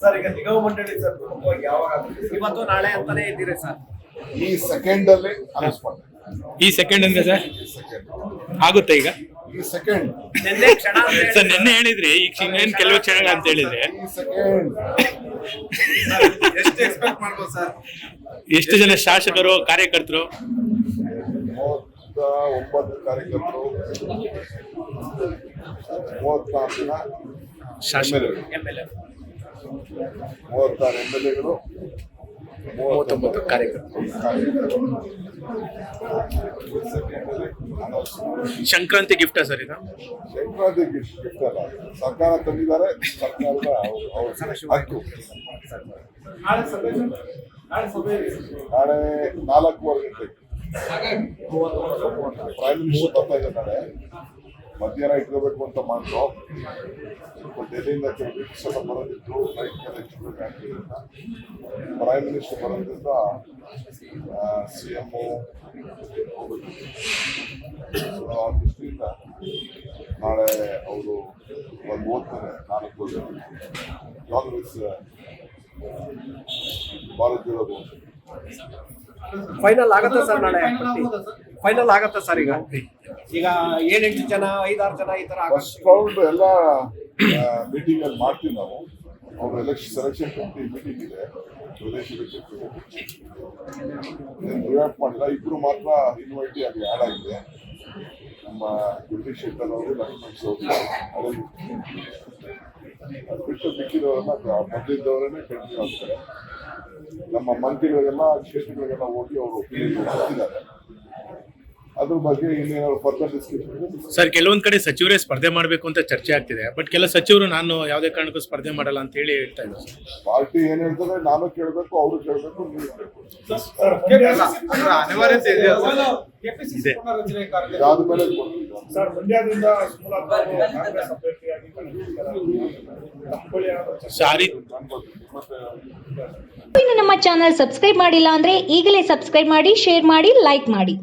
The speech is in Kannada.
ಸರ್ ಈಗ ನಿಗಮ ಮಂಡಳಿ ಸರ್ ಪ್ರಮುಖವಾಗಿ ಯಾವಾಗ ಇವತ್ತು ನಾಳೆ ಅಂತಾನೆ ಇದ್ದೀರಿ ಸರ್? ಈ ಸೆಕೆಂಡ್ ಅಲ್ಲಿ ಅನೌನ್ಸ್ ಮಾಡ್ತಾರೆ. ಈ ಸೆಕೆಂಡ್ ಅಂದ್ರೆ ಸರ್ ಆಗುತ್ತೆ ಈಗ ಈ ಸೆಕೆಂಡ್ ನಿನ್ನೆ ಕ್ಷಣ ಸರ್ ನಿನ್ನೆ ಹೇಳಿದ್ರಿ ಈಗ ಇನ್ನೇನು ಕೆಲವು ಕ್ಷಣಗಳು ಅಂತ ಹೇಳಿದ್ರೆ ಈ ಸೆಕೆಂಡ್ ಎಷ್ಟು ಎಕ್ಸ್ಪೆಕ್ಟ್ ಮಾಡ್ಬೋದು ಸರ್? ಎಷ್ಟು ಜನ ಶಾಸಕರು ಕಾರ್ಯಕರ್ತರು 39 ಕಾರ್ಯಕರ್ತರು 34 ಜನ ಶಾಸಕರು MLA 36 MLA-ಗಳು 39 ಕಾರ್ಯಕರ್ತರು ಸಂಕ್ರಾಂತಿ ಗಿಫ್ಟ್ ಸರ್ ಇದು ಸಂಕ್ರಾಂತಿ ಗಿಫ್ಟ್ ಅಲ್ಲ, ಸರ್ಕಾರ ತಂದಿದ್ದಾರೆ. ಸರ್ಕಾರದ ಹಕ್ಕು. ನಾಳೆ 4:15 ಗಂಟೆಗೆ ಪ್ರೈಮ್ ಮಿನಿಸ್ಟರ್ ಬರ್ತಾ ಇದೆ. ನಾಳೆ ಮಧ್ಯಾಹ್ನ ಇಟ್ಕೋಬೇಕು ಅಂತ ಮಾಡಿದ್ರು. ಡೆಲ್ಲಿಯಿಂದ ಕೆಲವು ಬ್ರಿಟಿಷ್ ಎಲ್ಲ ಬರೋದಿತ್ತು, ಪ್ರೈಮ್ ಮಿನಿಸ್ಟರ್ ಬರೋದ್ರಿಂದ CM ಆ ದೃಷ್ಟಿಯಿಂದ ನಾಳೆ ಅವರು ಒಂದು ಓದ್ತಾರೆ 4 ಕಾಂಗ್ರೆಸ್ ಭಾರತ್ ಜೋಡೋ ಫೈನಲ್ ಆಗತ್ತಾ ಸರ್? ನಾಳೆ ಫೈನಲ್ ಆಗತ್ತಾ ಸರ್? ಈಗ 7-8 ಜನ 5-6 ಜನ ಈ ತರ ಫಸ್ಟ್ ರೌಂಡ್ ಎಲ್ಲ ಮೀಟಿಂಗ್ ಅಲ್ಲಿ ಮಾಡ್ತೀವಿ ನಾವು. ಅವ್ರ ಸೆಲೆಕ್ಷನ್ ಕಮಿಟಿ ಮೀಟಿಂಗ್ ಇದೆ, ಪ್ರದೇಶ ರಿವ್ಯಾಪ್ ಮಾಡಿಲ್ಲ. 2 ಮಾತ್ರ ಇನ್ವೈಟಿ ಆಗಿ ಆ್ಯಡ್ ಆಗಿದೆ. ನಮ್ಮ ಜಗದೀಶ್ ಶೆಟ್ಟರ್ ಅವರು, ಲಕ್ಷ್ಮಣ್ ಅವರು ಬಿಟ್ಟು ಮಿಕ್ಕಿದವರೆಲ್ಲ ಮೊದಲಿದ್ದವರನ್ನೇ ಕಂಟಿನ್ಯೂ ಆಗ್ತಾರೆ. ನಮ್ಮ ಮಂತ್ರಿಗಳಿಗೆಲ್ಲ ಕ್ಷೇತ್ರಗಳಿಗೆಲ್ಲ ಹೋಗಿ ಅವರು ಒಪಿನಿಯನ್ ಕೊಡ್ತಿದ್ದಾರೆ. ಅದ್ರ ಬಗ್ಗೆ ಇನ್ನೇನಾದ್ರು ಫರ್ದರ್ ಡಿಸ್ಕಷನ್. ಸರ್ ಕೆಲವೊಂದ್ ಕಡೆ ಸಚಿವರೇ ಸ್ಪರ್ಧೆ ಮಾಡಬೇಕು ಅಂತ ಚರ್ಚೆ ಆಗ್ತಿದೆ, ಬಟ್ ಕೆಲ ಸಚಿವರು ನಾನು ಯಾವುದೇ ಕಾರಣಕ್ಕೂ ಸ್ಪರ್ಧೆ ಮಾಡಲ್ಲ ಅಂತ ಹೇಳಿ ಹೇಳ್ತಾ ಇದ್ದಾರೆ. ಪಾರ್ಟಿ ಏನ್ ಹೇಳ್ತಾರೆ ನಾನು ಕೇಳಬೇಕು, ಅವರು ಕೇಳಬೇಕು, ನೀವು ಕೇಳಬೇಕು. ಇದಾದ್ಮೇಲೆ ಸಾರಿ ಇನ್ನು ನಮ್ಮ ಚಾನಲ್ ಸಬ್ಸ್ಕ್ರೈಬ್ ಮಾಡಿಲ್ಲ ಅಂದ್ರೆ ಈಗಲೇ ಸಬ್ಸ್ಕ್ರೈಬ್ ಮಾಡಿ, ಶೇರ್ ಮಾಡಿ, ಲೈಕ್ ಮಾಡಿ.